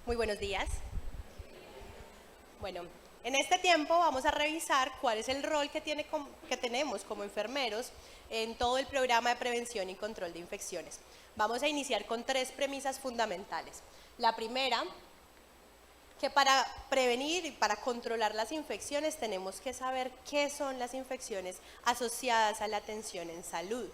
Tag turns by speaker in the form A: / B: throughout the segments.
A: Muy buenos días. Bueno, en este tiempo vamos a revisar cuál es el rol que tenemos como enfermeros en todo el programa de prevención y control de infecciones. Vamos a iniciar con 3 premisas fundamentales. La primera, que para prevenir y para controlar las infecciones tenemos que saber qué son las infecciones asociadas a la atención en salud.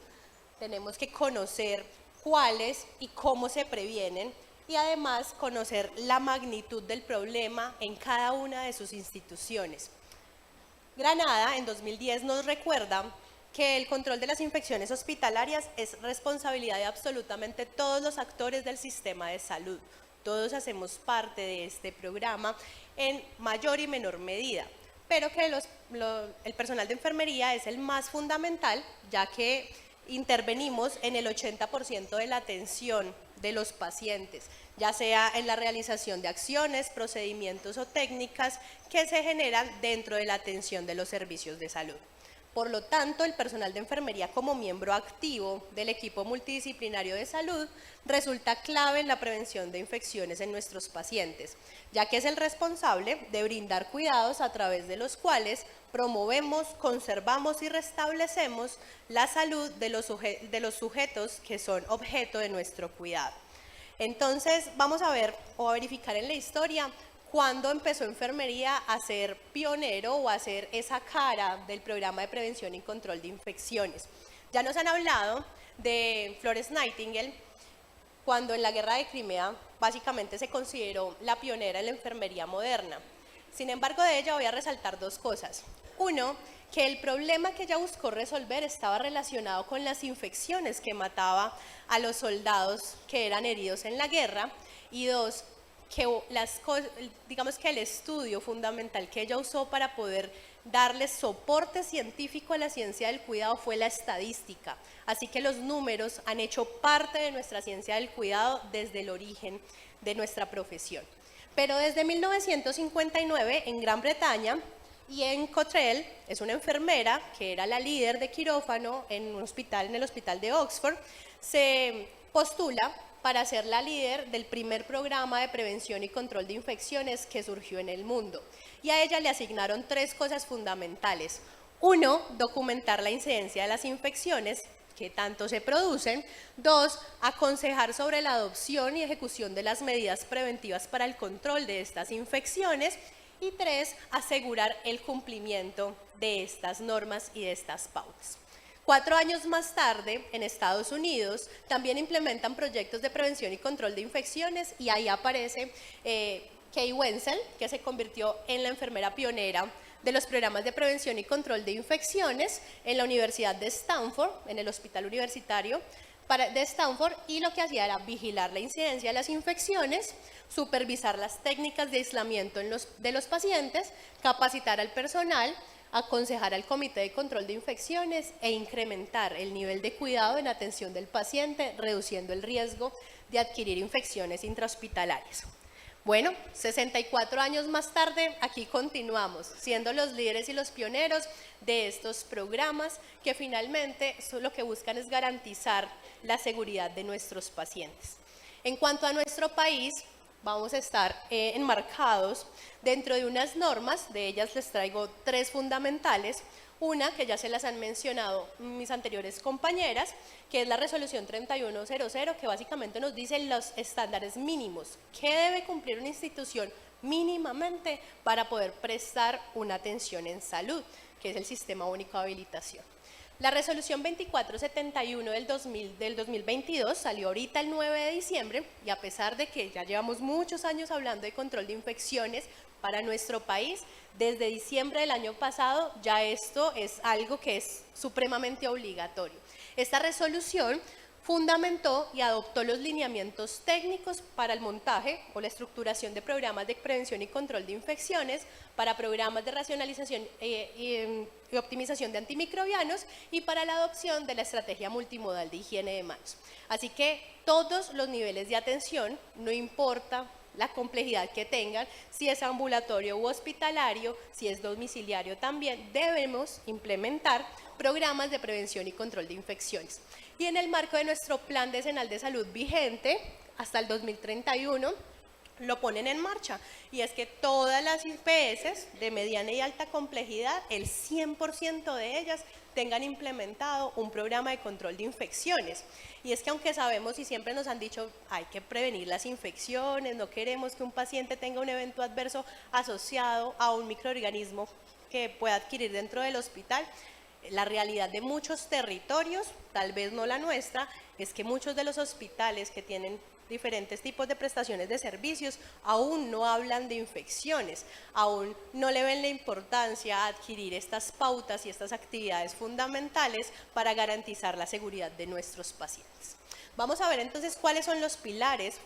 A: Tenemos que conocer cuáles y cómo se previenen y además conocer la magnitud del problema en cada una de sus instituciones. Granada en 2010 nos recuerda que el control de las infecciones hospitalarias es responsabilidad de absolutamente todos los actores del sistema de salud. Todos hacemos parte de este programa en mayor y menor medida, pero que el personal de enfermería es el más fundamental, ya que intervenimos en el 80% de la atención de los pacientes, ya sea en la realización de acciones, procedimientos o técnicas que se generan dentro de la atención de los servicios de salud. Por lo tanto, el personal de enfermería como miembro activo del equipo multidisciplinario de salud resulta clave en la prevención de infecciones en nuestros pacientes, ya que es el responsable de brindar cuidados a través de los cuales promovemos, conservamos y restablecemos la salud de los sujetos que son objeto de nuestro cuidado. Entonces, vamos a ver o a verificar en la historia cuándo empezó enfermería a ser pionero o a ser esa cara del programa de prevención y control de infecciones. Ya nos han hablado de Florence Nightingale, cuando en la guerra de Crimea básicamente se consideró la pionera en la enfermería moderna. Sin embargo, de ella voy a resaltar 2 cosas. Uno, que el problema que ella buscó resolver estaba relacionado con las infecciones que mataba a los soldados que eran heridos en la guerra. Y 2, que digamos que el estudio fundamental que ella usó para poder darle soporte científico a la ciencia del cuidado fue la estadística. Así que los números han hecho parte de nuestra ciencia del cuidado desde el origen de nuestra profesión. Pero desde 1959 en Gran Bretaña, Ian Cottrell es una enfermera que era la líder de quirófano en el hospital de Oxford, se postula para ser la líder del primer programa de prevención y control de infecciones que surgió en el mundo. Y a ella le asignaron 3 cosas fundamentales. 1, documentar la incidencia de las infecciones, que tanto se producen. 2, aconsejar sobre la adopción y ejecución de las medidas preventivas para el control de estas infecciones. Y 3, asegurar el cumplimiento de estas normas y de estas pautas. 4 años más tarde, en Estados Unidos, también implementan proyectos de prevención y control de infecciones y ahí aparece Kay Wenzel, que se convirtió en la enfermera pionera de los programas de prevención y control de infecciones en la Universidad de Stanford, en el Hospital Universitario de Stanford, y lo que hacía era vigilar la incidencia de las infecciones, supervisar las técnicas de aislamiento de los pacientes, capacitar al personal, aconsejar al Comité de Control de Infecciones e incrementar el nivel de cuidado en atención del paciente, reduciendo el riesgo de adquirir infecciones intrahospitalarias. Bueno, 64 años más tarde, aquí continuamos, siendo los líderes y los pioneros de estos programas que finalmente lo que buscan es garantizar la seguridad de nuestros pacientes. En cuanto a nuestro país, vamos a estar enmarcados dentro de unas normas, de ellas les traigo 3 fundamentales. Una, que ya se las han mencionado mis anteriores compañeras, que es la resolución 3100, que básicamente nos dice los estándares mínimos que debe cumplir una institución mínimamente para poder prestar una atención en salud, que es el Sistema Único de Habilitación. La resolución 2471 del 2022 salió ahorita el 9 de diciembre y a pesar de que ya llevamos muchos años hablando de control de infecciones para nuestro país, desde diciembre del año pasado ya esto es algo que es supremamente obligatorio. Esta resolución fundamentó y adoptó los lineamientos técnicos para el montaje o la estructuración de programas de prevención y control de infecciones, para programas de racionalización y optimización de antimicrobianos y para la adopción de la estrategia multimodal de higiene de manos. Así que todos los niveles de atención, no importa la complejidad que tengan, si es ambulatorio u hospitalario, si es domiciliario también, debemos implementar programas de prevención y control de infecciones. Y en el marco de nuestro Plan Decenal de Salud vigente hasta el 2031, lo ponen en marcha, y es que todas las IPS de mediana y alta complejidad, el 100% de ellas tengan implementado un programa de control de infecciones. Y es que aunque sabemos y siempre nos han dicho hay que prevenir las infecciones, no queremos que un paciente tenga un evento adverso asociado a un microorganismo que pueda adquirir dentro del hospital, la realidad de muchos territorios, tal vez no la nuestra, es que muchos de los hospitales que tienen diferentes tipos de prestaciones de servicios aún no hablan de infecciones, aún no le ven la importancia a adquirir estas pautas y estas actividades fundamentales para garantizar la seguridad de nuestros pacientes. Vamos a ver entonces cuáles son los pilares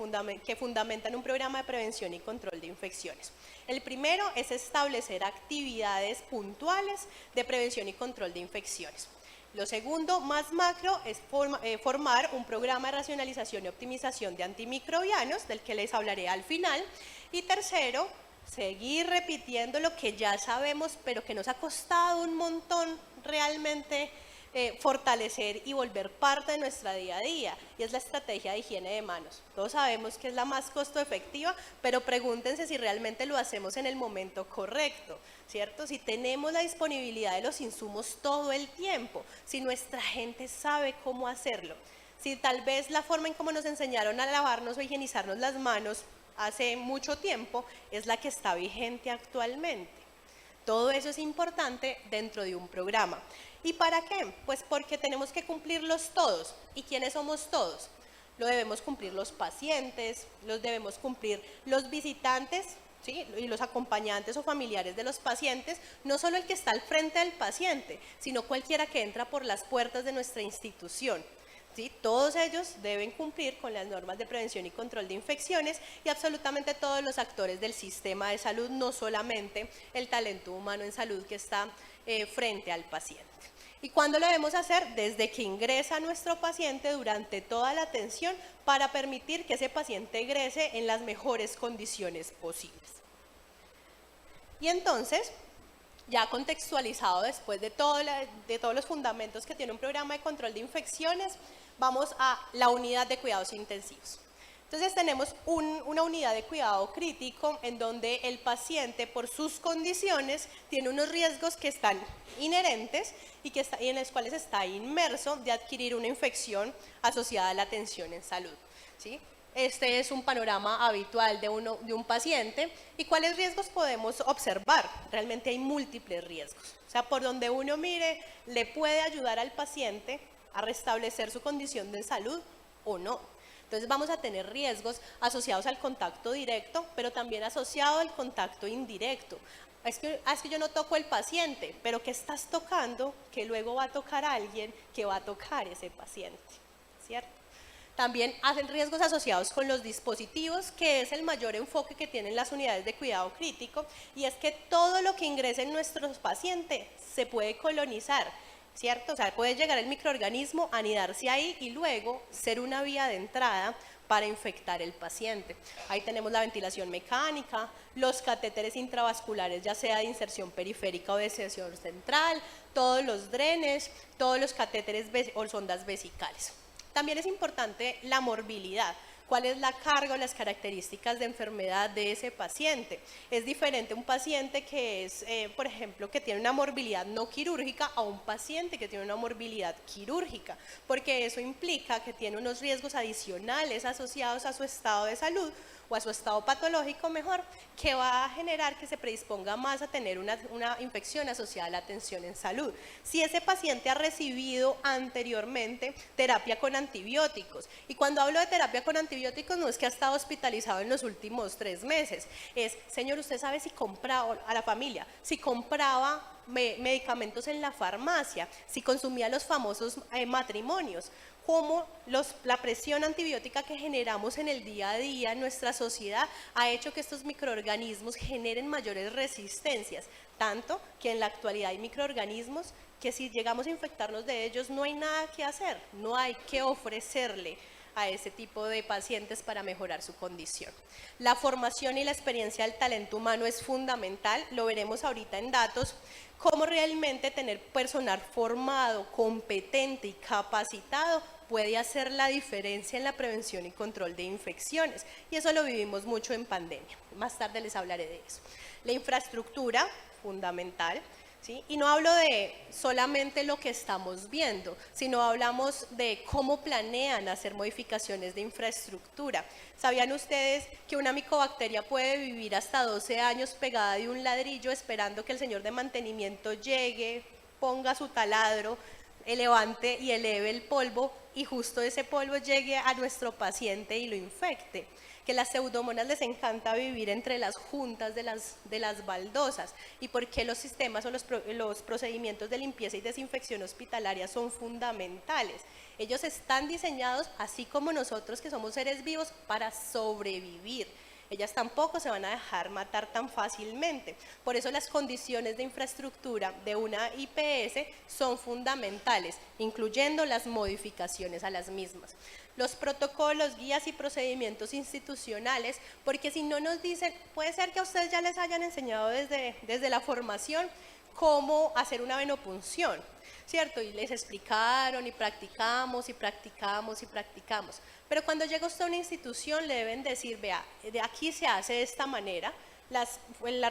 A: que fundamentan un programa de prevención y control de infecciones. El primero es establecer actividades puntuales de prevención y control de infecciones. Lo segundo, más macro, es formar un programa de racionalización y optimización de antimicrobianos, del que les hablaré al final. Y tercero, seguir repitiendo lo que ya sabemos, pero que nos ha costado un montón realmente fortalecer y volver parte de nuestra día a día, y es la estrategia de higiene de manos. Todos sabemos que es la más costo efectiva, pero pregúntense si realmente lo hacemos en el momento correcto, ¿cierto? Si tenemos la disponibilidad de los insumos todo el tiempo, si nuestra gente sabe cómo hacerlo, si tal vez la forma en cómo nos enseñaron a lavarnos o higienizarnos las manos hace mucho tiempo es la que está vigente actualmente. Todo eso es importante dentro de un programa. ¿Y para qué? Pues porque tenemos que cumplirlos todos. ¿Y quiénes somos todos? Lo debemos cumplir los pacientes, los debemos cumplir los visitantes, ¿sí? Y los acompañantes o familiares de los pacientes, no solo el que está al frente del paciente, sino cualquiera que entra por las puertas de nuestra institución. ¿Sí? Todos ellos deben cumplir con las normas de prevención y control de infecciones, y absolutamente todos los actores del sistema de salud, no solamente el talento humano en salud que está frente al paciente. ¿Y cuándo lo debemos hacer? Desde que ingresa nuestro paciente, durante toda la atención, para permitir que ese paciente egrese en las mejores condiciones posibles. Y entonces, ya contextualizado después de todos los fundamentos que tiene un programa de control de infecciones, vamos a la unidad de cuidados intensivos. Entonces tenemos una unidad de cuidado crítico en donde el paciente, por sus condiciones, tiene unos riesgos que están inherentes y en los cuales está inmerso de adquirir una infección asociada a la atención en salud, ¿sí? Este es un panorama habitual de un paciente. ¿Y cuáles riesgos podemos observar? Realmente hay múltiples riesgos. O sea, por donde uno mire, le puede ayudar al paciente a restablecer su condición de salud o no. Entonces vamos a tener riesgos asociados al contacto directo, pero también asociado al contacto indirecto. Es que yo no toco el paciente, pero ¿qué estás tocando? Que luego va a tocar a alguien que va a tocar ese paciente, ¿cierto? También hacen riesgos asociados con los dispositivos, que es el mayor enfoque que tienen las unidades de cuidado crítico, y es que todo lo que ingrese en nuestros pacientes se puede colonizar, ¿cierto? O sea, puede llegar el microorganismo, anidarse ahí y luego ser una vía de entrada para infectar el paciente. Ahí tenemos la ventilación mecánica, los catéteres intravasculares, ya sea de inserción periférica o de inserción central, todos los drenes, todos los catéteres o sondas vesicales. También es importante la morbilidad. ¿Cuál es la carga o las características de enfermedad de ese paciente? Es diferente un paciente que es, por ejemplo, que tiene una morbilidad no quirúrgica a un paciente que tiene una morbilidad quirúrgica, porque eso implica que tiene unos riesgos adicionales asociados a su estado de salud o a su estado patológico mejor, que va a generar que se predisponga más a tener una infección asociada a la atención en salud. Si ese paciente ha recibido anteriormente terapia con antibióticos, y cuando hablo de terapia con antibióticos no es que ha estado hospitalizado en los últimos 3 meses, es, señor, usted sabe si compraba, a la familia, si compraba medicamentos en la farmacia, si consumía los famosos matrimonios, cómo la presión antibiótica que generamos en el día a día en nuestra sociedad ha hecho que estos microorganismos generen mayores resistencias, tanto que en la actualidad hay microorganismos que si llegamos a infectarnos de ellos no hay nada que hacer, no hay que ofrecerle a ese tipo de pacientes para mejorar su condición. La formación y la experiencia del talento humano es fundamental, lo veremos ahorita en datos, cómo realmente tener personal formado, competente y capacitado puede hacer la diferencia en la prevención y control de infecciones. Y eso lo vivimos mucho en pandemia. Más tarde les hablaré de eso. La infraestructura, fundamental. ¿Sí? Y no hablo de solamente lo que estamos viendo, sino hablamos de cómo planean hacer modificaciones de infraestructura. ¿Sabían ustedes que una micobacteria puede vivir hasta 12 años pegada de un ladrillo esperando que el señor de mantenimiento llegue, ponga su taladro, levante y eleve el polvo y justo ese polvo llegue a nuestro paciente y lo infecte? Que las pseudomonas les encanta vivir entre las juntas de las baldosas, y por qué los sistemas o los procedimientos de limpieza y desinfección hospitalaria son fundamentales. Ellos están diseñados, así como nosotros que somos seres vivos, para sobrevivir. Ellas tampoco se van a dejar matar tan fácilmente. Por eso las condiciones de infraestructura de una IPS son fundamentales, incluyendo las modificaciones a las mismas. Los protocolos, guías y procedimientos institucionales, porque si no nos dicen, puede ser que a ustedes ya les hayan enseñado desde la formación cómo hacer una venopunción, ¿cierto? Y les explicaron y practicamos y practicamos y practicamos. Pero cuando llega usted a una institución le deben decir, vea, de aquí se hace de esta manera. Las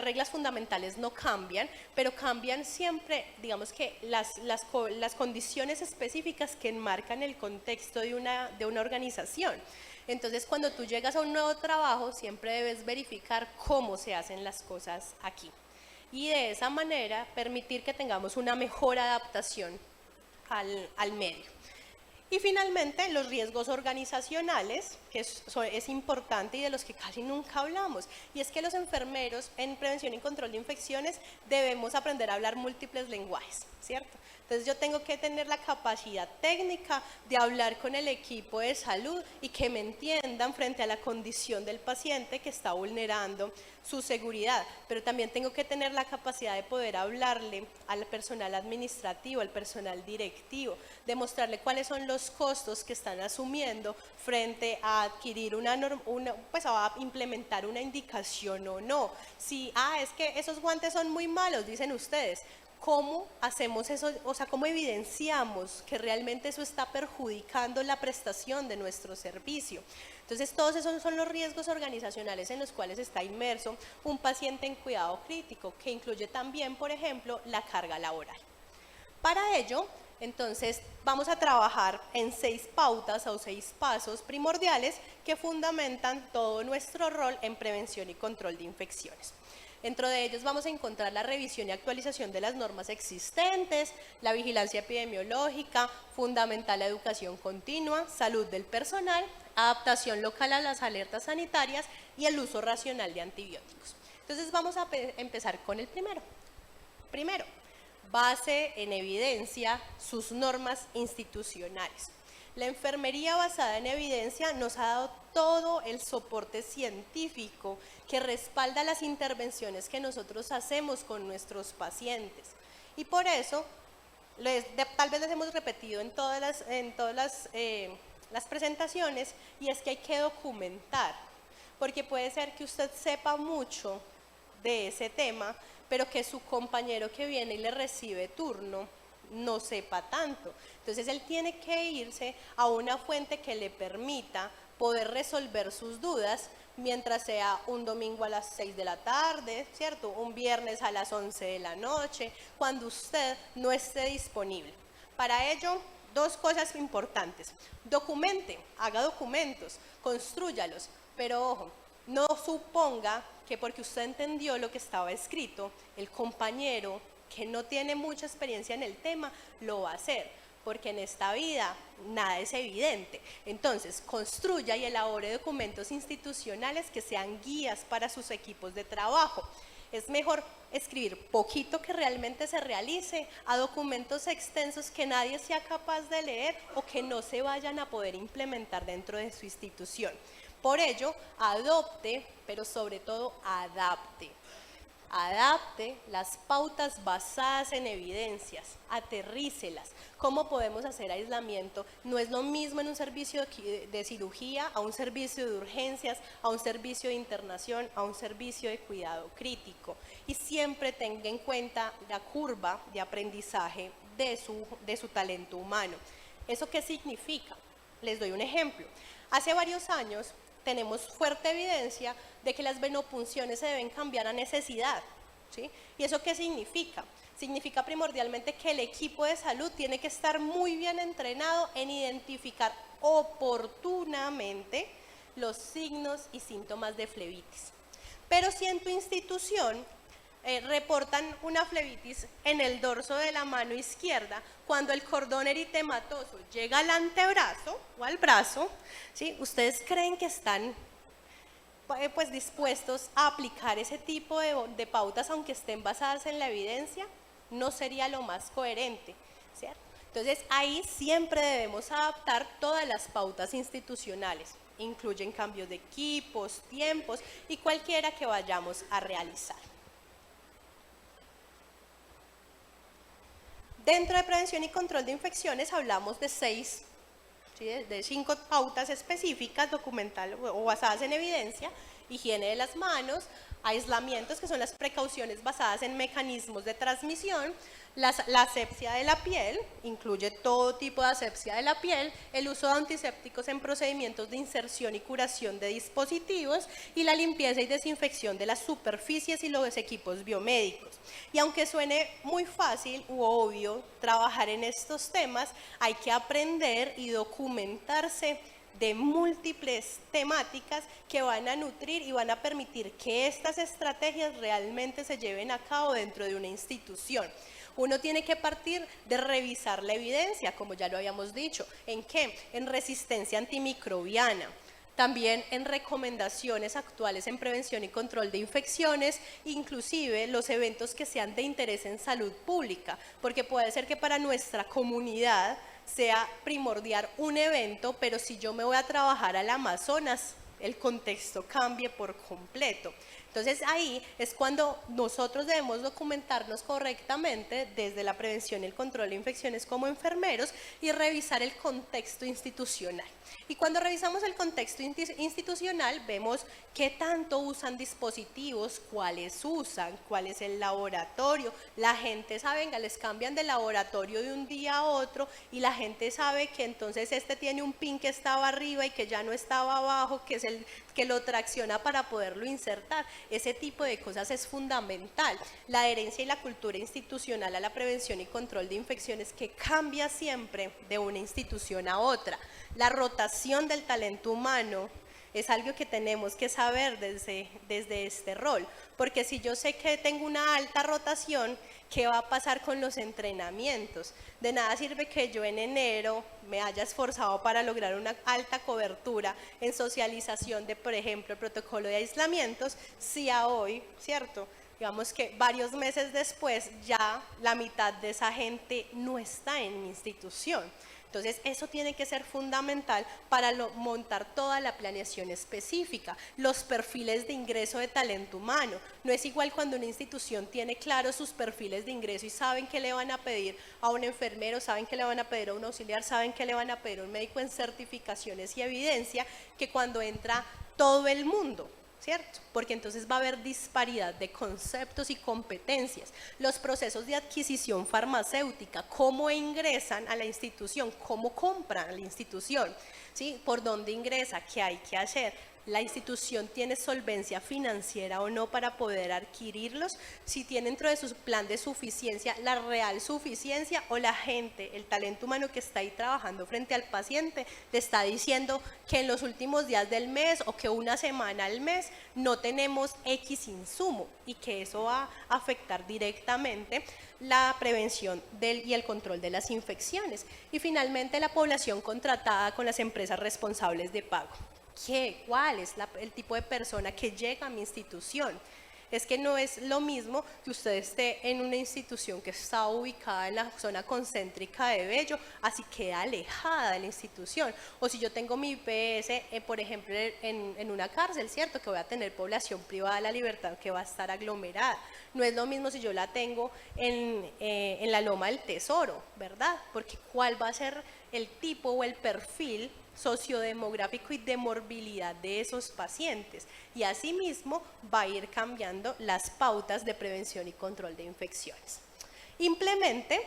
A: reglas fundamentales no cambian, pero cambian siempre, digamos que las condiciones específicas que enmarcan el contexto de una organización. Entonces, cuando tú llegas a un nuevo trabajo, siempre debes verificar cómo se hacen las cosas aquí. Y de esa manera, permitir que tengamos una mejor adaptación al medio. Y finalmente, los riesgos organizacionales, que es importante y de los que casi nunca hablamos. Y es que los enfermeros en prevención y control de infecciones debemos aprender a hablar múltiples lenguajes, ¿cierto? Entonces yo tengo que tener la capacidad técnica de hablar con el equipo de salud y que me entiendan frente a la condición del paciente que está vulnerando su seguridad, pero también tengo que tener la capacidad de poder hablarle al personal administrativo, al personal directivo, demostrarle cuáles son los costos que están asumiendo frente a adquirir pues a implementar una indicación o no. Si, es que esos guantes son muy malos, dicen ustedes. ¿Cómo hacemos eso? O sea, ¿cómo evidenciamos que realmente eso está perjudicando la prestación de nuestro servicio? Entonces, todos esos son los riesgos organizacionales en los cuales está inmerso un paciente en cuidado crítico, que incluye también, por ejemplo, la carga laboral. Para ello, entonces, vamos a trabajar en 6 pautas o 6 pasos primordiales que fundamentan todo nuestro rol en prevención y control de infecciones. Dentro de ellos vamos a encontrar la revisión y actualización de las normas existentes, la vigilancia epidemiológica, fundamental la educación continua, salud del personal, adaptación local a las alertas sanitarias y el uso racional de antibióticos. Entonces vamos a empezar con el primero. Primero, base en evidencia sus normas institucionales. La enfermería basada en evidencia nos ha dado todo el soporte científico que respalda las intervenciones que nosotros hacemos con nuestros pacientes. Y por eso, tal vez les hemos repetido en todas las presentaciones, y es que hay que documentar, porque puede ser que usted sepa mucho de ese tema, pero que su compañero que viene y le recibe turno no sepa tanto. Entonces él tiene que irse a una fuente que le permita poder resolver sus dudas, mientras sea un domingo a las 6 de la tarde, ¿cierto? Un viernes a las 11 de la noche, cuando usted no esté disponible. Para ello, 2 cosas importantes. Documente, haga documentos, constrúyalos, pero ojo, no suponga que porque usted entendió lo que estaba escrito, el compañero que no tiene mucha experiencia en el tema lo va a hacer, porque en esta vida nada es evidente. Entonces, construya y elabore documentos institucionales que sean guías para sus equipos de trabajo. Es mejor escribir poquito que realmente se realice a documentos extensos que nadie sea capaz de leer o que no se vayan a poder implementar dentro de su institución. Por ello, adopte, pero sobre todo adapte. Adapte las pautas basadas en evidencias, aterrícelas. ¿Cómo podemos hacer aislamiento? No es lo mismo en un servicio de cirugía, a un servicio de urgencias, a un servicio de internación, a un servicio de cuidado crítico. Y siempre tenga en cuenta la curva de aprendizaje de su talento humano. ¿Eso qué significa? Les doy un ejemplo. Hace varios años tenemos fuerte evidencia de que las venopunciones se deben cambiar a necesidad, ¿sí? ¿Y eso qué significa? Significa primordialmente que el equipo de salud tiene que estar muy bien entrenado en identificar oportunamente los signos y síntomas de flebitis. Pero si en tu institución reportan una flebitis en el dorso de la mano izquierda, cuando el cordón eritematoso llega al antebrazo o al brazo, ¿sí? ¿Ustedes creen que están pues dispuestos a aplicar ese tipo de pautas aunque estén basadas en la evidencia? No sería lo más coherente, ¿cierto? Entonces ahí siempre debemos adaptar todas las pautas institucionales, incluyen cambios de equipos, tiempos y cualquiera que vayamos a realizar. Dentro de prevención y control de infecciones hablamos de 5 pautas específicas documental o basadas en evidencia: higiene de las manos, aislamientos, que son las precauciones basadas en mecanismos de transmisión, la asepsia de la piel, incluye todo tipo de asepsia de la piel, el uso de antisépticos en procedimientos de inserción y curación de dispositivos, y la limpieza y desinfección de las superficies y los equipos biomédicos. Y aunque suene muy fácil u obvio trabajar en estos temas, hay que aprender y documentarse de múltiples temáticas que van a nutrir y van a permitir que estas estrategias realmente se lleven a cabo dentro de una institución. Uno tiene que partir de revisar la evidencia, como ya lo habíamos dicho. ¿En qué? En resistencia antimicrobiana. También en recomendaciones actuales en prevención y control de infecciones, inclusive los eventos que sean de interés en salud pública, porque puede ser que para nuestra comunidad sea primordial un evento, pero si yo me voy a trabajar al Amazonas, el contexto cambie por completo. Entonces ahí es cuando nosotros debemos documentarnos correctamente desde la prevención y el control de infecciones como enfermeros y revisar el contexto institucional. Y cuando revisamos el contexto institucional vemos qué tanto usan dispositivos, cuáles usan, cuál es el laboratorio. La gente sabe, venga, les cambian de laboratorio de un día a otro y la gente sabe que entonces este tiene un pin que estaba arriba y que ya no estaba abajo, que es el que lo tracciona para poderlo insertar. Ese tipo de cosas es fundamental. La adherencia y la cultura institucional a la prevención y control de infecciones, que cambia siempre de una institución a otra. La rotación del talento humano es algo que tenemos que saber desde este rol, porque si yo sé que tengo una alta rotación, ¿qué va a pasar con los entrenamientos? De nada sirve que yo en enero me haya esforzado para lograr una alta cobertura en socialización de, por ejemplo, el protocolo de aislamientos, si a hoy, ¿cierto?, digamos que varios meses después ya la mitad de esa gente no está en mi institución. Entonces eso tiene que ser fundamental para montar toda la planeación específica. Los perfiles de ingreso de talento humano. No es igual cuando una institución tiene claros sus perfiles de ingreso y saben qué le van a pedir a un enfermero, saben qué le van a pedir a un auxiliar, saben qué le van a pedir a un médico en certificaciones y evidencia, que cuando entra todo el mundo, ¿cierto? Porque entonces va a haber disparidad de conceptos y competencias. Los procesos de adquisición farmacéutica, cómo ingresan a la institución, cómo compran a la institución, ¿sí? Por dónde ingresa, qué hay que hacer. ¿La institución tiene solvencia financiera o no para poder adquirirlos? Si tiene dentro de su plan de suficiencia la real suficiencia, o la gente, el talento humano que está ahí trabajando frente al paciente, le está diciendo que en los últimos días del mes o que una semana al mes no tenemos X insumo, y que eso va a afectar directamente la prevención y el control de las infecciones. Y finalmente la población contratada con las empresas responsables de pago. ¿Cuál es el tipo de persona que llega a mi institución? Es que no es lo mismo que usted esté en una institución que está ubicada en la zona concéntrica de Bello, así queda alejada de la institución. O si yo tengo mi IPS, por ejemplo, en una cárcel, ¿cierto? Que voy a tener población privada de la libertad que va a estar aglomerada. No es lo mismo si yo la tengo en la Loma del Tesoro, ¿verdad? Porque ¿cuál va a ser el tipo o el perfil sociodemográfico y de morbilidad de esos pacientes? Y asimismo va a ir cambiando las pautas de prevención y control de infecciones. Implemente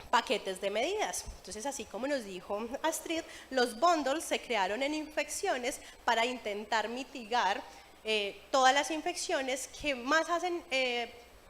A: paquetes de medidas. Entonces, así como nos dijo Astrid, los bundles se crearon en infecciones para intentar mitigar todas las infecciones que más hacen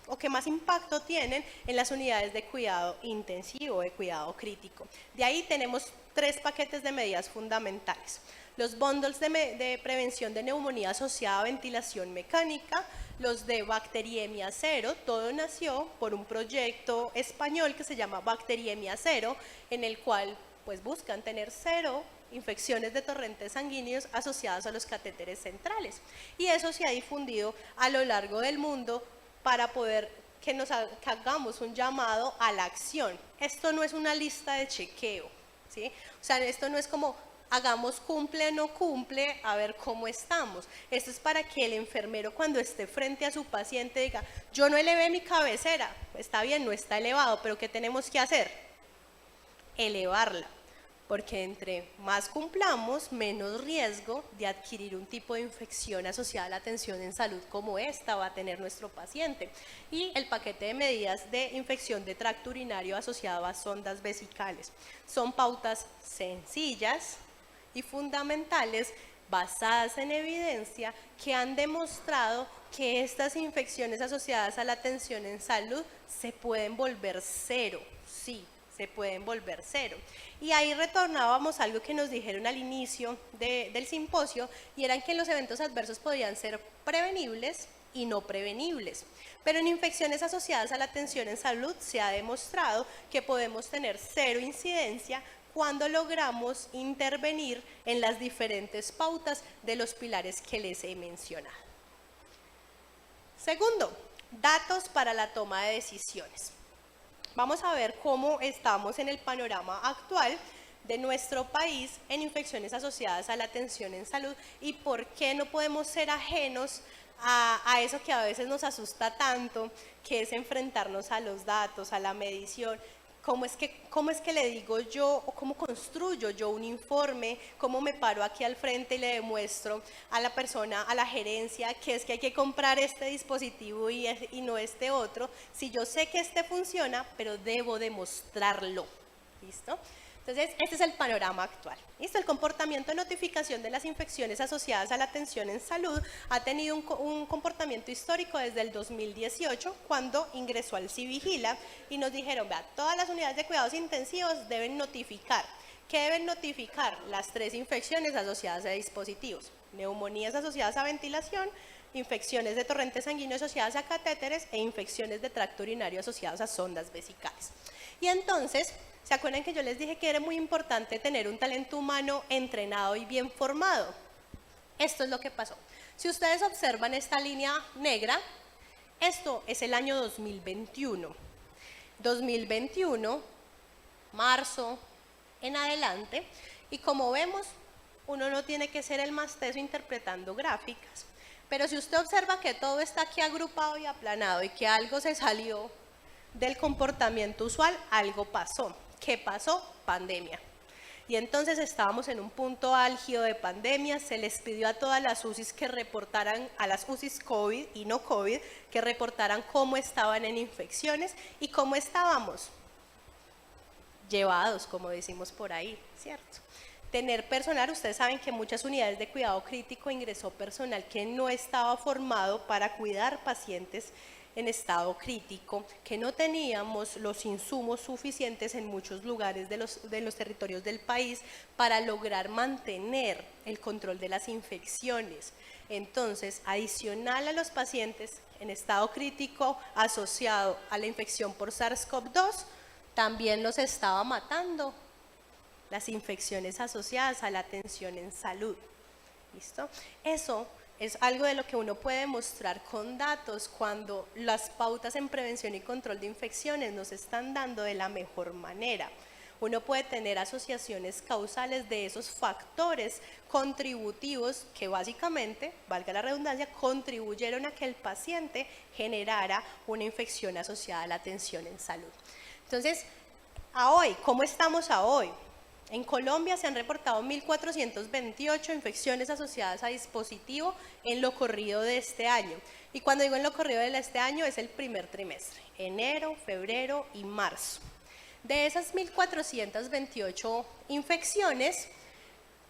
A: o que más impacto tienen en las unidades de cuidado intensivo, de cuidado crítico. De ahí tenemos 3 paquetes de medidas fundamentales. Los bundles de prevención de neumonía asociada a ventilación mecánica, los de bacteriemia cero. Todo nació por un proyecto español que se llama Bacteriemia Cero, en el cual pues buscan tener 0 infecciones de torrentes sanguíneos asociadas a los catéteres centrales. Y eso se ha difundido a lo largo del mundo para poder que hagamos un llamado a la acción. Esto no es una lista de chequeo, ¿sí? O sea, esto no es como hagamos cumple o no cumple, a ver cómo estamos. Esto es para que el enfermero, cuando esté frente a su paciente, diga, yo no elevé mi cabecera, está bien, no está elevado, pero ¿qué tenemos que hacer? Elevarla, porque entre más cumplamos, menos riesgo de adquirir un tipo de infección asociada a la atención en salud como esta va a tener nuestro paciente. Y el paquete de medidas de infección de tracto urinario asociado a sondas vesicales. Son pautas sencillas y fundamentales basadas en evidencia que han demostrado que estas infecciones asociadas a la atención en salud se pueden volver 0, sí, se pueden volver 0. Y ahí retornábamos a algo que nos dijeron al inicio del simposio, y eran que los eventos adversos podían ser prevenibles y no prevenibles. Pero en infecciones asociadas a la atención en salud se ha demostrado que podemos tener 0 incidencia cuando logramos intervenir en las diferentes pautas de los pilares que les he mencionado. Segundo, datos para la toma de decisiones. Vamos a ver cómo estamos en el panorama actual de nuestro país en infecciones asociadas a la atención en salud y por qué no podemos ser ajenos a eso que a veces nos asusta tanto, que es enfrentarnos a los datos, a la medición. ¿Cómo es que le digo yo, o cómo construyo yo un informe? ¿Cómo me paro aquí al frente y le demuestro a la persona, a la gerencia, que es que hay que comprar este dispositivo y no este otro? Si yo sé que este funciona, pero debo demostrarlo. ¿Listo? Entonces, este es el panorama actual. ¿Listo? El comportamiento de notificación de las infecciones asociadas a la atención en salud ha tenido un comportamiento histórico desde el 2018, cuando ingresó al Civigila y nos dijeron, vea, todas las unidades de cuidados intensivos deben notificar. ¿Qué deben notificar? Las 3 infecciones asociadas a dispositivos: neumonías asociadas a ventilación, infecciones de torrentes sanguíneos asociadas a catéteres e infecciones de tracto urinario asociadas a sondas vesicales. Y entonces, ¿se acuerdan que yo les dije que era muy importante tener un talento humano entrenado y bien formado? Esto es lo que pasó. Si ustedes observan esta línea negra, esto es el año 2021. 2021, marzo en adelante, y como vemos, uno no tiene que ser el más teso interpretando gráficas, pero si usted observa que todo está aquí agrupado y aplanado y que algo se salió del comportamiento usual, algo pasó. ¿Qué pasó? Pandemia. Y entonces estábamos en un punto álgido de pandemia, se les pidió a todas las UCIs que reportaran, a las UCIs COVID y no COVID, que reportaran cómo estaban en infecciones y cómo estábamos. Llevados, como decimos por ahí, ¿cierto? Tener personal, ustedes saben que muchas unidades de cuidado crítico ingresó personal que no estaba formado para cuidar pacientes en estado crítico, que no teníamos los insumos suficientes en muchos lugares de los territorios del país para lograr mantener el control de las infecciones. Entonces, adicional a los pacientes en estado crítico asociado a la infección por SARS-CoV-2, también los estaba matando las infecciones asociadas a la atención en salud. ¿Listo? Eso es algo de lo que uno puede mostrar con datos cuando las pautas en prevención y control de infecciones nos están dando de la mejor manera. Uno puede tener asociaciones causales de esos factores contributivos que básicamente, valga la redundancia, contribuyeron a que el paciente generara una infección asociada a la atención en salud. Entonces, a hoy, ¿cómo estamos a hoy? En Colombia se han reportado 1.428 infecciones asociadas a dispositivo en lo corrido de este año. Y cuando digo en lo corrido de este año es el primer trimestre, enero, febrero y marzo. De esas 1.428 infecciones,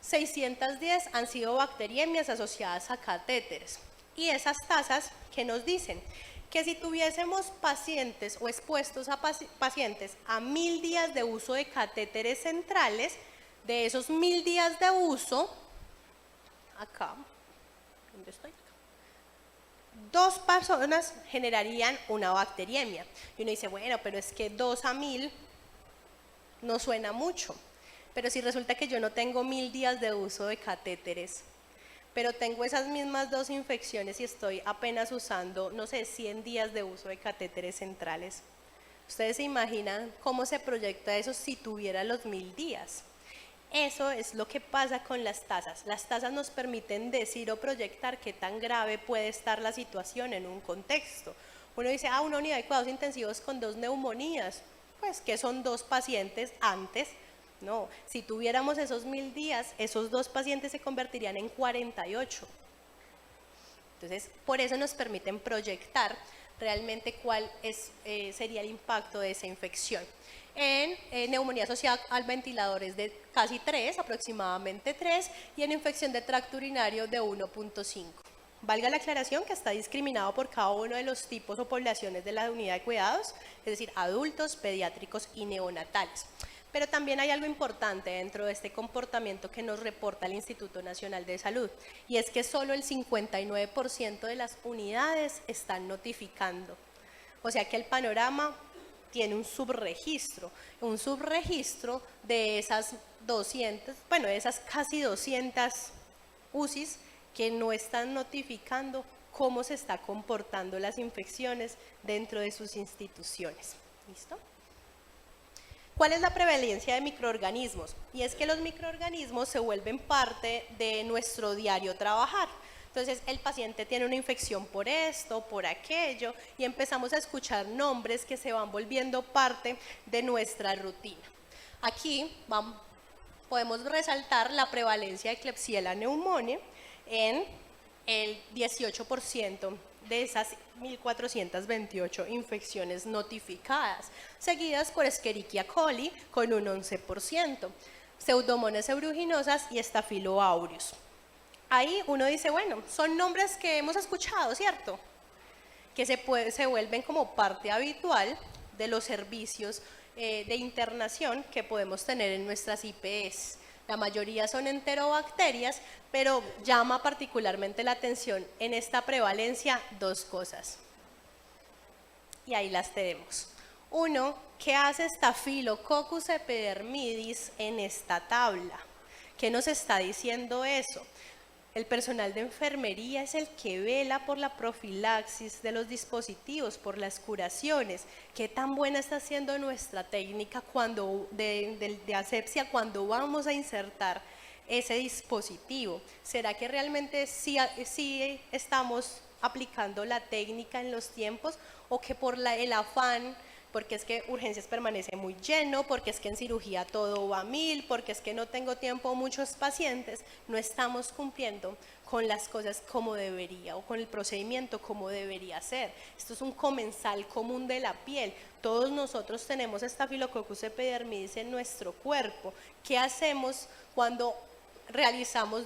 A: 610 han sido bacteriemias asociadas a catéteres. Y esas tasas que nos dicen que si tuviésemos pacientes o expuestos a pacientes a 1.000 días de uso de catéteres centrales, de esos 1.000 días de uso, acá, ¿dónde estoy? 2 personas generarían una bacteriemia. Y uno dice, bueno, pero es que 2 a 1.000 no suena mucho. Pero si resulta que yo no tengo 1.000 días de uso de catéteres, pero tengo esas mismas 2 infecciones y estoy apenas usando, no sé, 100 días de uso de catéteres centrales. ¿Ustedes se imaginan cómo se proyecta eso si tuviera los 1.000 días? Eso es lo que pasa con las tasas. Las tasas nos permiten decir o proyectar qué tan grave puede estar la situación en un contexto. Uno dice, una unidad de cuidados intensivos con 2 neumonías, pues que son 2 pacientes antes. No, si tuviéramos esos 1.000 días, esos 2 pacientes se convertirían en 48. Entonces, por eso nos permiten proyectar realmente cuál sería el impacto de esa infección. En neumonía asociada al ventilador es de casi 3, aproximadamente 3, y en infección de tracto urinario de 1.5. Valga la aclaración que está discriminado por cada uno de los tipos o poblaciones de la unidad de cuidados, es decir, adultos, pediátricos y neonatales. Pero también hay algo importante dentro de este comportamiento que nos reporta el Instituto Nacional de Salud, y es que solo el 59% de las unidades están notificando. O sea que el panorama tiene un subregistro de esas 200, bueno, de esas casi 200 UCIs que no están notificando cómo se está comportando las infecciones dentro de sus instituciones. ¿Listo? ¿Cuál es la prevalencia de microorganismos? Y es que los microorganismos se vuelven parte de nuestro diario trabajar. Entonces el paciente tiene una infección por esto, por aquello, y empezamos a escuchar nombres que se van volviendo parte de nuestra rutina. Aquí podemos resaltar la prevalencia de Klebsiella pneumoniae en el 18% de esas 1.428 infecciones notificadas, seguidas por Escherichia coli con un 11%, Pseudomonas aeruginosa y Staphylo aureus. Ahí uno dice, bueno, son nombres que hemos escuchado, ¿cierto? Que se vuelven como parte habitual de los servicios de internación que podemos tener en nuestras IPS. La mayoría son enterobacterias, pero llama particularmente la atención en esta prevalencia 2 cosas. Y ahí las tenemos. Uno, ¿qué hace Staphylococcus epidermidis en esta tabla? ¿Qué nos está diciendo eso? El personal de enfermería es el que vela por la profilaxis de los dispositivos, por las curaciones. ¿Qué tan buena está siendo nuestra técnica de asepsia cuando vamos a insertar ese dispositivo? ¿Será que realmente sí estamos aplicando la técnica en los tiempos o que por el afán, porque es que urgencias permanece muy lleno, porque es que en cirugía todo va a 1000, porque es que no tengo tiempo muchos pacientes, no estamos cumpliendo con las cosas como debería o con el procedimiento como debería ser? Esto es un comensal común de la piel. Todos nosotros tenemos Staphylococcus epidermidis en nuestro cuerpo. ¿Qué hacemos cuando realizamos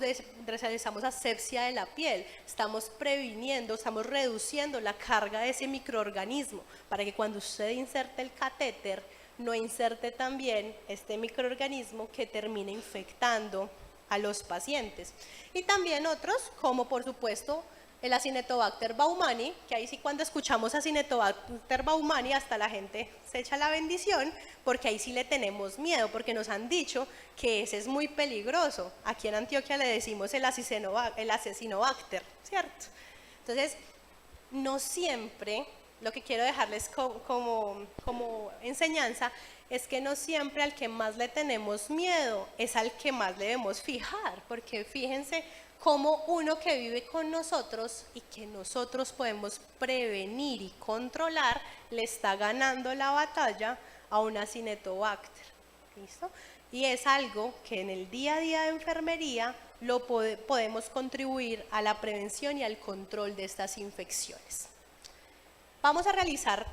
A: asepsia de la piel? Estamos previniendo, estamos reduciendo la carga de ese microorganismo para que cuando usted inserte el catéter no inserte también este microorganismo que termine infectando a los pacientes. Y también otros, como por supuesto el Acinetobacter baumannii, que ahí sí cuando escuchamos Acinetobacter baumannii hasta la gente se echa la bendición, porque ahí sí le tenemos miedo, porque nos han dicho que ese es muy peligroso. Aquí en Antioquia le decimos el Acinetobacter, ¿cierto? Entonces, no siempre, lo que quiero dejarles como enseñanza, es que no siempre al que más le tenemos miedo es al que más le debemos fijar, porque fíjense como uno que vive con nosotros y que nosotros podemos prevenir y controlar, le está ganando la batalla a un Acinetobacter. ¿Listo? Y es algo que en el día a día de enfermería podemos contribuir a la prevención y al control de estas infecciones. Vamos a realizar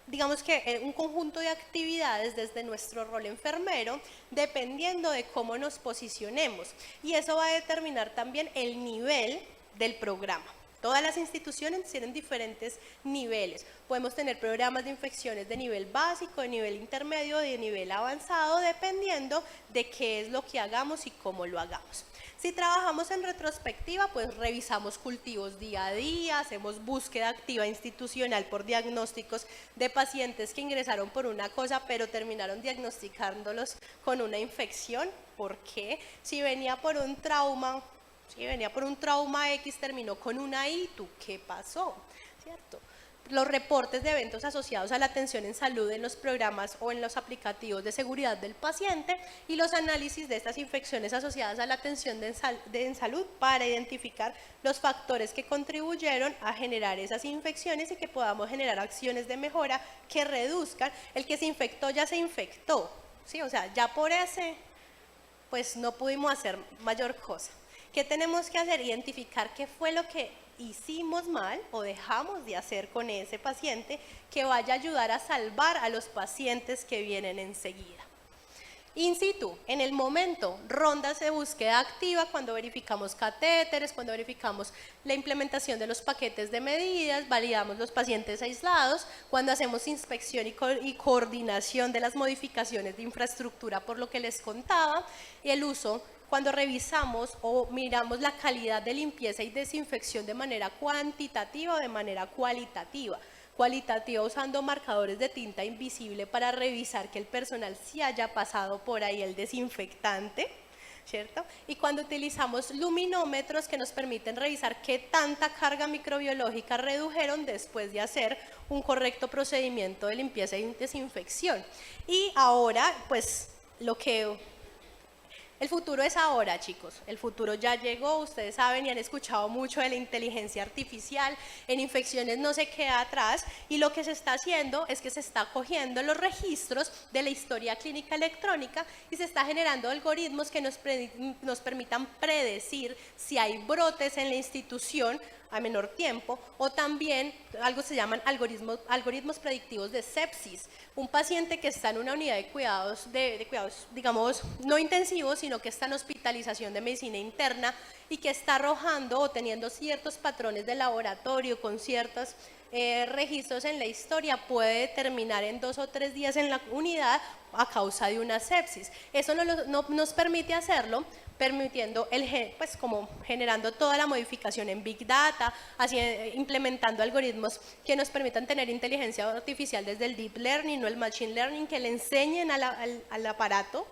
A: digamos que un conjunto de actividades desde nuestro rol enfermero, dependiendo de cómo nos posicionemos. Y eso va a determinar también el nivel del programa. Todas las instituciones tienen diferentes niveles. Podemos tener programas de infecciones de nivel básico, de nivel intermedio, de nivel avanzado, dependiendo de qué es lo que hagamos y cómo lo hagamos. Si trabajamos en retrospectiva, pues revisamos cultivos día a día, hacemos búsqueda activa institucional por diagnósticos de pacientes que ingresaron por una cosa, pero terminaron diagnosticándolos con una infección. ¿Por qué? Si venía por un trauma X, terminó con una I, ¿tú qué pasó? ¿Cierto? Los reportes de eventos asociados a la atención en salud en los programas o en los aplicativos de seguridad del paciente y los análisis de estas infecciones asociadas a la atención en salud para identificar los factores que contribuyeron a generar esas infecciones y que podamos generar acciones de mejora que reduzcan. El que se infectó ya se infectó, ¿sí? O sea, ya por ese, pues no pudimos hacer mayor cosa. ¿Qué tenemos que hacer? Identificar qué fue lo que hicimos mal o dejamos de hacer con ese paciente que vaya a ayudar a salvar a los pacientes que vienen enseguida. In situ, en el momento, rondas de búsqueda activa cuando verificamos catéteres, cuando verificamos la implementación de los paquetes de medidas, validamos los pacientes aislados, cuando hacemos inspección y coordinación de las modificaciones de infraestructura por lo que les contaba, y el uso cuando revisamos o miramos la calidad de limpieza y desinfección de manera cuantitativa o de manera cualitativa. Cualitativa usando marcadores de tinta invisible para revisar que el personal sí haya pasado por ahí el desinfectante, ¿cierto? Y cuando utilizamos luminómetros que nos permiten revisar qué tanta carga microbiológica redujeron después de hacer un correcto procedimiento de limpieza y desinfección. Y ahora, pues, el futuro es ahora, chicos. El futuro ya llegó, ustedes saben y han escuchado mucho de la inteligencia artificial. En infecciones no se queda atrás y lo que se está haciendo es que se está cogiendo los registros de la historia clínica electrónica y se está generando algoritmos que nos permitan predecir si hay brotes en la institución a menor tiempo, o también algo se llaman algoritmos predictivos de sepsis. Un paciente que está en una unidad de cuidados, digamos, no intensivos, sino que está en hospitalización de medicina interna y que está arrojando o teniendo ciertos patrones de laboratorio con ciertos registros en la historia, puede terminar en 2 o 3 días en la unidad a causa de una sepsis. Eso no nos permite hacerlo, permitiendo, pues como generando toda la modificación en Big Data, implementando algoritmos que nos permitan tener inteligencia artificial desde el Deep Learning o el Machine Learning, que le enseñen al aparato,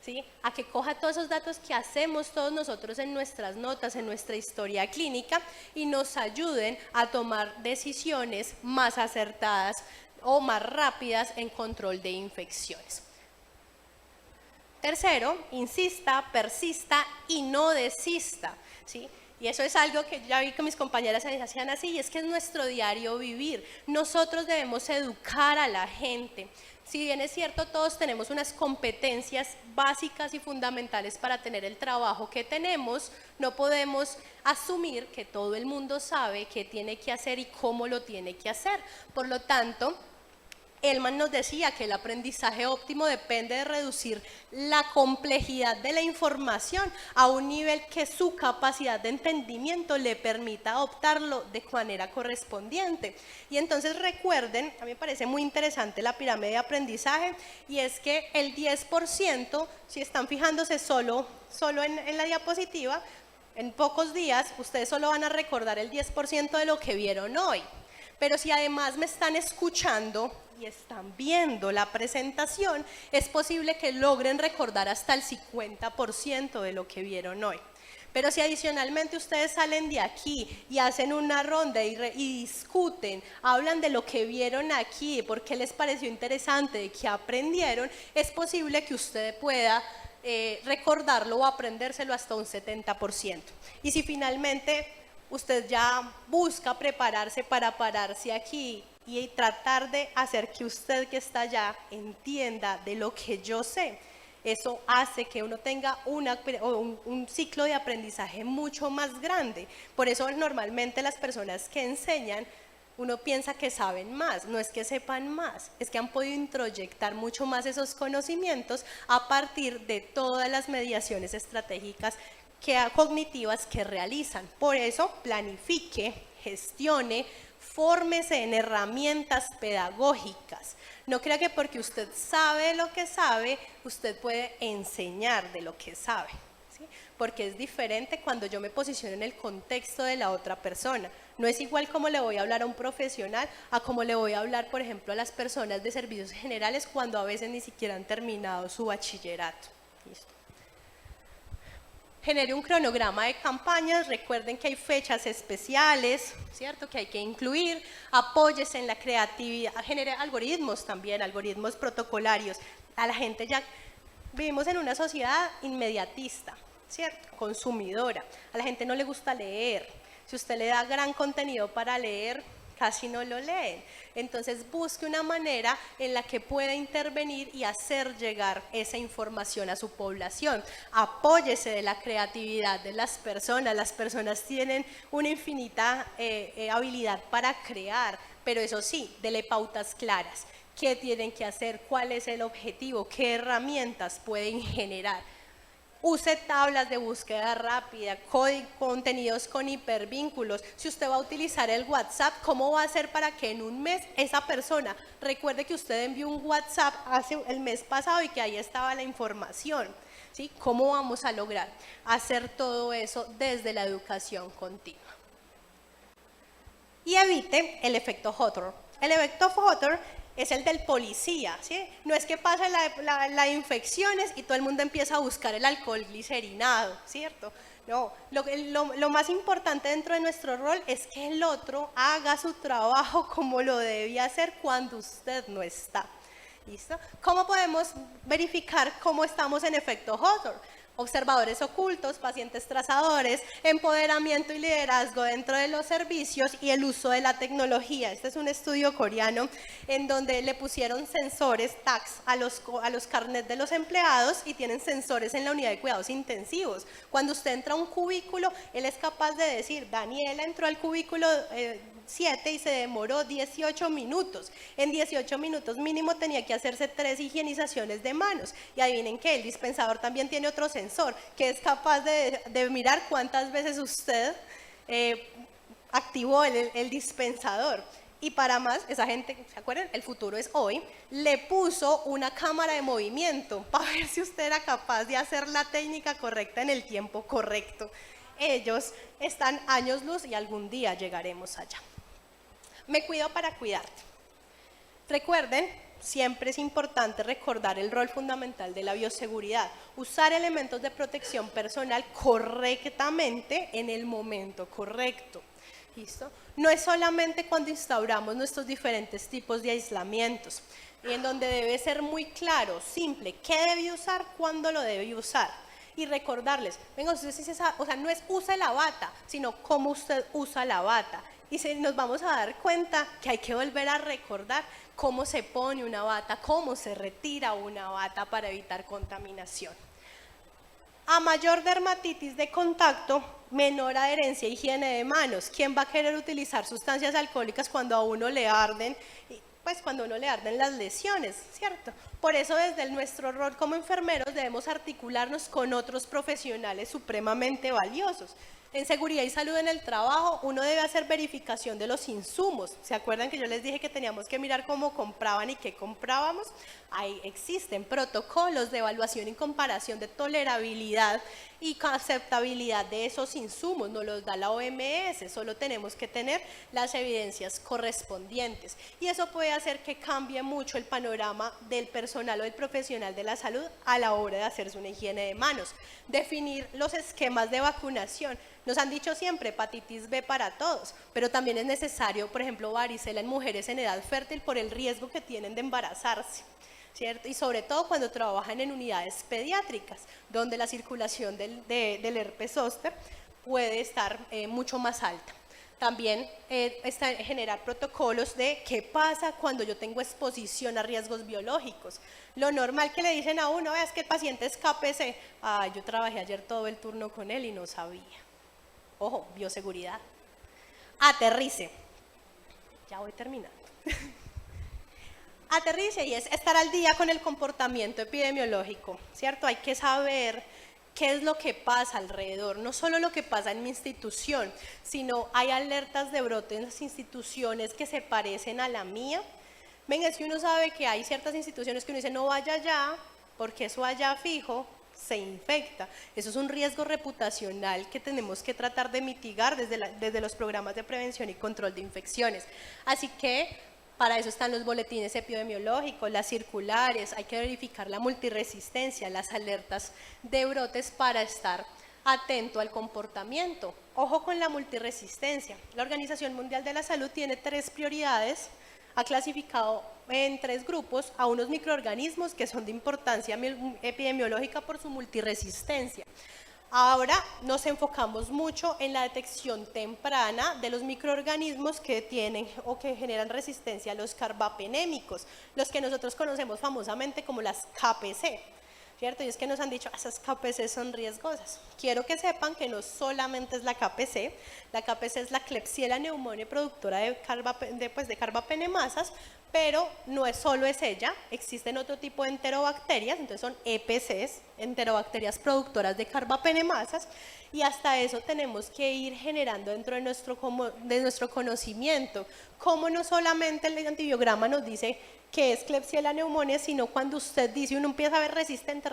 A: ¿sí?, a que coja todos esos datos que hacemos todos nosotros en nuestras notas, en nuestra historia clínica y nos ayuden a tomar decisiones más acertadas o más rápidas en control de infecciones. Tercero, insista, persista y no desista, ¿sí? Y eso es algo que ya vi que mis compañeras hacían así, y es que es nuestro diario vivir. Nosotros debemos educar a la gente. Si bien es cierto, todos tenemos unas competencias básicas y fundamentales para tener el trabajo que tenemos, no podemos asumir que todo el mundo sabe qué tiene que hacer y cómo lo tiene que hacer. Por lo tanto, Elman nos decía que el aprendizaje óptimo depende de reducir la complejidad de la información a un nivel que su capacidad de entendimiento le permita adoptarlo de manera correspondiente. Y entonces recuerden, a mí me parece muy interesante la pirámide de aprendizaje, y es que el 10%, si están fijándose solo en la diapositiva, en pocos días ustedes solo van a recordar el 10% de lo que vieron hoy. Pero si además me están escuchando y están viendo la presentación, es posible que logren recordar hasta el 50% de lo que vieron hoy. Pero si adicionalmente ustedes salen de aquí y hacen una ronda y discuten, hablan de lo que vieron aquí, por qué les pareció interesante, de qué aprendieron, es posible que usted pueda recordarlo o aprendérselo hasta un 70%. Y si finalmente usted ya busca prepararse para pararse aquí y tratar de hacer que usted que está allá entienda de lo que yo sé, eso hace que uno tenga un ciclo de aprendizaje mucho más grande. Por eso normalmente las personas que enseñan uno piensa que saben más, no es que sepan más, es que han podido introyectar mucho más esos conocimientos a partir de todas las mediaciones estratégicas cognitivas que realizan. Por eso, planifique, gestione, fórmese en herramientas pedagógicas. No crea que porque usted sabe lo que sabe, usted puede enseñar de lo que sabe, ¿sí? Porque es diferente cuando yo me posiciono en el contexto de la otra persona. No es igual como le voy a hablar a un profesional a como le voy a hablar, por ejemplo, a las personas de servicios generales cuando a veces ni siquiera han terminado su bachillerato. ¿Listo? Genere un cronograma de campañas, recuerden que hay fechas especiales, ¿cierto?, que hay que incluir, apóyese en la creatividad, genere algoritmos también, algoritmos protocolarios. A la gente ya, vivimos en una sociedad inmediatista, ¿cierto?, consumidora, a la gente no le gusta leer, si usted le da gran contenido para leer, casi no lo leen. Entonces busque una manera en la que pueda intervenir y hacer llegar esa información a su población. Apóyese de la creatividad de las personas tienen una infinita habilidad para crear, pero eso sí, dele pautas claras. ¿Qué tienen que hacer? ¿Cuál es el objetivo? ¿Qué herramientas pueden generar? Use tablas de búsqueda rápida, contenidos con hipervínculos. Si usted va a utilizar el WhatsApp, ¿cómo va a hacer para que en un mes esa persona recuerde que usted envió un WhatsApp hace el mes pasado y que ahí estaba la información? ¿Sí? ¿Cómo vamos a lograr hacer todo eso desde la educación continua? Y evite el efecto Hawthorne. El efecto Hawthorne es el del policía, ¿sí? No es que pase la infecciones y todo el mundo empieza a buscar el alcohol glicerinado, ¿cierto? No, lo más importante dentro de nuestro rol es que el otro haga su trabajo como lo debía hacer cuando usted no está. ¿Listo? ¿Cómo podemos verificar cómo estamos en efecto Hawthorne? Observadores ocultos, pacientes trazadores, empoderamiento y liderazgo dentro de los servicios y el uso de la tecnología. Este es un estudio coreano en donde le pusieron sensores, tags, a los carnets de los empleados y tienen sensores en la unidad de cuidados intensivos. Cuando usted entra a un cubículo, él es capaz de decir, Daniela entró al cubículo 7 y se demoró 18 minutos. En 18 minutos mínimo tenía que hacerse 3 higienizaciones de manos. Y adivinen qué, el dispensador también tiene otro sensor que es capaz de mirar cuántas veces usted activó el dispensador. Y para más, esa gente, ¿se acuerdan? El futuro es hoy, le puso una cámara de movimiento para ver si usted era capaz de hacer la técnica correcta en el tiempo correcto. Ellos están años luz y algún día llegaremos allá. Me cuido para cuidarte. Recuerden, siempre es importante recordar el rol fundamental de la bioseguridad, usar elementos de protección personal correctamente en el momento correcto. ¿Listo? No es solamente cuando instauramos nuestros diferentes tipos de aislamientos, en donde debe ser muy claro, simple, qué debe usar, cuándo lo debe usar. Y recordarles, venga, usted sí sabe, o sea, no es use la bata, sino cómo usted usa la bata. Y nos vamos a dar cuenta que hay que volver a recordar cómo se pone una bata, cómo se retira una bata para evitar contaminación. A mayor dermatitis de contacto, menor adherencia e higiene de manos. ¿Quién va a querer utilizar sustancias alcohólicas cuando a uno le arden? Pues cuando a uno le arden las lesiones, ¿cierto? Por eso desde nuestro rol como enfermeros debemos articularnos con otros profesionales supremamente valiosos. En seguridad y salud en el trabajo, uno debe hacer verificación de los insumos. ¿Se acuerdan que yo les dije que teníamos que mirar cómo compraban y qué comprábamos? Ahí existen protocolos de evaluación y comparación de tolerabilidad y aceptabilidad de esos insumos, nos los da la OMS, solo tenemos que tener las evidencias correspondientes. Y eso puede hacer que cambie mucho el panorama del personal o del profesional de la salud a la hora de hacerse una higiene de manos. Definir los esquemas de vacunación. Nos han dicho siempre hepatitis B para todos, pero también es necesario, por ejemplo, varicela en mujeres en edad fértil por el riesgo que tienen de embarazarse, ¿cierto? Y sobre todo cuando trabajan en unidades pediátricas, donde la circulación del herpes zóster puede estar mucho más alta. También generar protocolos de qué pasa cuando yo tengo exposición a riesgos biológicos. Lo normal que le dicen a uno es que el paciente es KPC. Yo trabajé ayer todo el turno con él y no sabía. Ojo, bioseguridad. Aterrice. Ya ya voy terminando. Aterrice, y es estar al día con el comportamiento epidemiológico, ¿cierto? Hay que saber qué es lo que pasa alrededor, no solo lo que pasa en mi institución, sino hay alertas de brote en las instituciones que se parecen a la mía. Venga, es que uno sabe que hay ciertas instituciones que uno dice no vaya allá, porque eso allá fijo se infecta. Eso es un riesgo reputacional que tenemos que tratar de mitigar desde los programas de prevención y control de infecciones. Así que para eso están los boletines epidemiológicos, las circulares, hay que verificar la multiresistencia, las alertas de brotes para estar atento al comportamiento. Ojo con la multiresistencia. La Organización Mundial de la Salud tiene 3 prioridades, ha clasificado en 3 grupos a unos microorganismos que son de importancia epidemiológica por su multiresistencia. Ahora nos enfocamos mucho en la detección temprana de los microorganismos que tienen o que generan resistencia a los carbapenémicos, los que nosotros conocemos famosamente como las KPC, ¿cierto? Y es que nos han dicho, esas KPC son riesgosas. Quiero que sepan que no solamente es la KPC es la Klebsiella pneumoniae productora de carbapenemasas, pero no es solo ella, existen otro tipo de enterobacterias, entonces son EPCs, enterobacterias productoras de carbapenemasas, y hasta eso tenemos que ir generando dentro de nuestro conocimiento, como no solamente el antibiograma nos dice que es Klebsiella pneumoniae, sino cuando usted dice, uno empieza a ver resistente,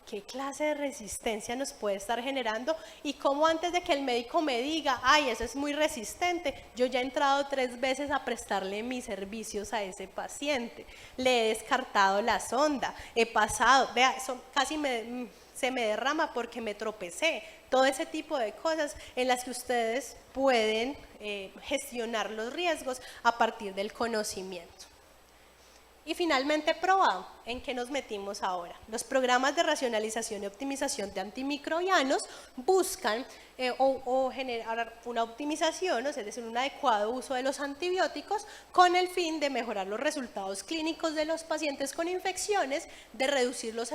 A: ¿qué clase de resistencia nos puede estar generando? Y cómo antes de que el médico me diga, ay, eso es muy resistente, yo ya he entrado 3 veces a prestarle mis servicios a ese paciente, le he descartado la sonda, he pasado, vea, eso casi se me derrama porque me tropecé, todo ese tipo de cosas en las que ustedes pueden gestionar los riesgos a partir del conocimiento. Y finalmente, probado, ¿en qué nos metimos ahora? Los programas de racionalización y optimización de antimicrobianos buscan generar una optimización, es decir, un adecuado uso de los antibióticos con el fin de mejorar los resultados clínicos de los pacientes con infecciones, de reducir los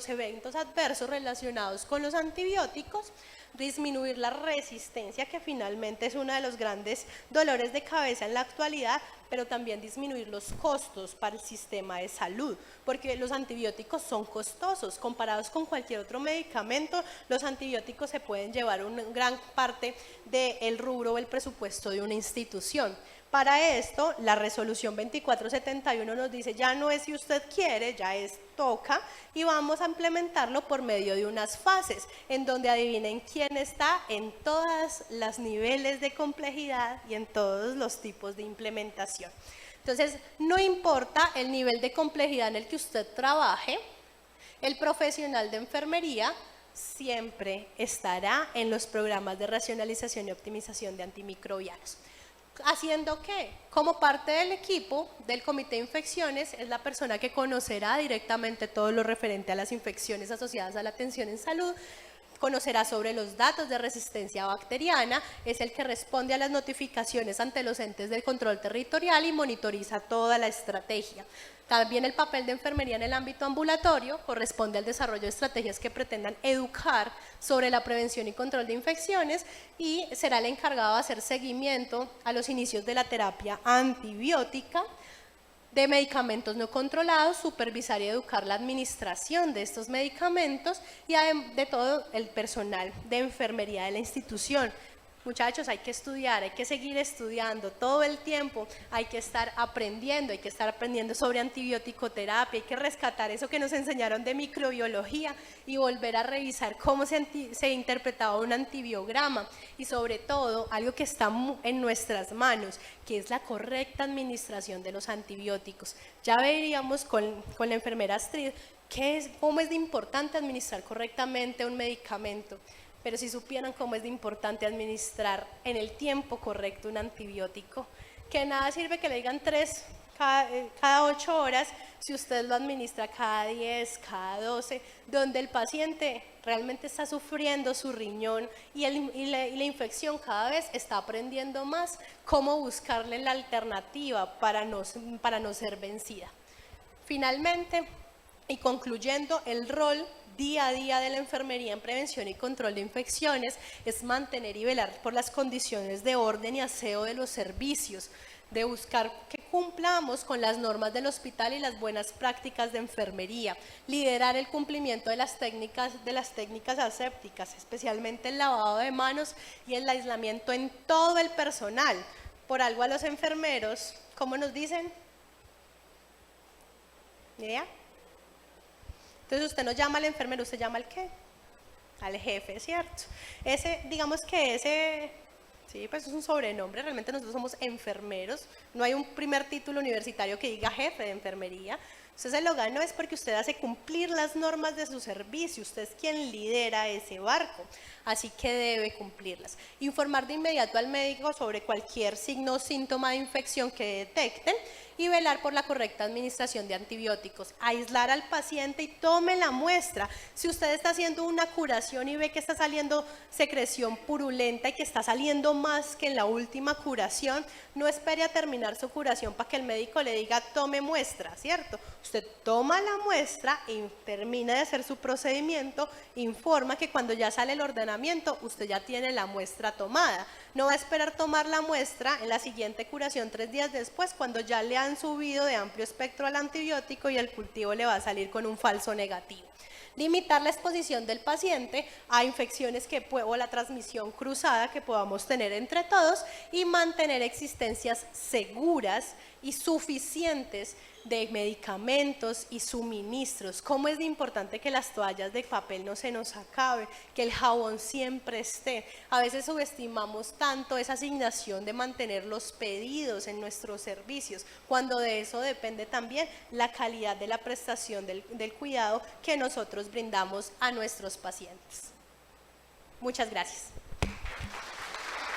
A: eventos adversos relacionados con los antibióticos, disminuir la resistencia, que finalmente es uno de los grandes dolores de cabeza en la actualidad, pero también disminuir los costos para el sistema de salud, porque los antibióticos son costosos, comparados con cualquier otro medicamento, los antibióticos se pueden llevar una gran parte del rubro o el presupuesto de una institución. Para esto, la resolución 2471 nos dice, ya no es si usted quiere, ya es toca, y vamos a implementarlo por medio de unas fases, en donde adivinen quién está en todos los niveles de complejidad y en todos los tipos de implementación. Entonces, no importa el nivel de complejidad en el que usted trabaje, el profesional de enfermería siempre estará en los programas de racionalización y optimización de antimicrobianos. ¿Haciendo qué? Como parte del equipo del Comité de Infecciones, es la persona que conocerá directamente todo lo referente a las infecciones asociadas a la atención en salud, conocerá sobre los datos de resistencia bacteriana, es el que responde a las notificaciones ante los entes del control territorial y monitoriza toda la estrategia. También el papel de enfermería en el ámbito ambulatorio corresponde al desarrollo de estrategias que pretendan educar sobre la prevención y control de infecciones, y será el encargado de hacer seguimiento a los inicios de la terapia antibiótica, de medicamentos no controlados, supervisar y educar la administración de estos medicamentos y de todo el personal de enfermería de la institución. Muchachos, hay que estudiar, hay que seguir estudiando todo el tiempo, hay que estar aprendiendo sobre antibiótico-terapia, hay que rescatar eso que nos enseñaron de microbiología y volver a revisar cómo se interpretaba un antibiograma, y sobre todo algo que está en nuestras manos, que es la correcta administración de los antibióticos. Ya veríamos con la enfermera Astrid cómo es de importante administrar correctamente un medicamento. Pero si supieran cómo es de importante administrar en el tiempo correcto un antibiótico, que nada sirve que le digan 3 cada 8 horas si usted lo administra cada 10, cada 12, donde el paciente realmente está sufriendo su riñón y la infección cada vez está aprendiendo más cómo buscarle la alternativa para no ser vencida. Finalmente, y concluyendo, el rol día a día de la enfermería en prevención y control de infecciones es mantener y velar por las condiciones de orden y aseo de los servicios, de buscar que cumplamos con las normas del hospital y las buenas prácticas de enfermería, liderar el cumplimiento de las técnicas asépticas, especialmente el lavado de manos y el aislamiento en todo el personal. Por algo a los enfermeros, ¿cómo nos dicen? ¿Ni idea? Entonces usted no llama al enfermero, ¿usted llama al qué? Al jefe, ¿cierto? Digamos que ese, sí, pues es un sobrenombre, realmente nosotros somos enfermeros, no hay un primer título universitario que diga jefe de enfermería. Usted se lo ganó es porque usted hace cumplir las normas de su servicio, usted es quien lidera ese barco, así que debe cumplirlas. Informar de inmediato al médico sobre cualquier signo o síntoma de infección que detecten y velar por la correcta administración de antibióticos. Aislar al paciente y tome la muestra. Si usted está haciendo una curación y ve que está saliendo secreción purulenta y que está saliendo más que en la última curación, no espere a terminar su curación para que el médico le diga tome muestra, ¿cierto? Usted toma la muestra y termina de hacer su procedimiento, informa que cuando ya sale el ordenamiento, usted ya tiene la muestra tomada. No va a esperar tomar la muestra en la siguiente curación 3 días después, cuando ya le han subido de amplio espectro al antibiótico y el cultivo le va a salir con un falso negativo. Limitar la exposición del paciente a infecciones o la transmisión cruzada que podamos tener entre todos y mantener existencias seguras y suficientes de medicamentos y suministros. Cómo es de importante que las toallas de papel no se nos acaben, que el jabón siempre esté. A veces subestimamos tanto esa asignación de mantener los pedidos en nuestros servicios, cuando de eso depende también la calidad de la prestación del cuidado que nosotros brindamos a nuestros pacientes. Muchas gracias.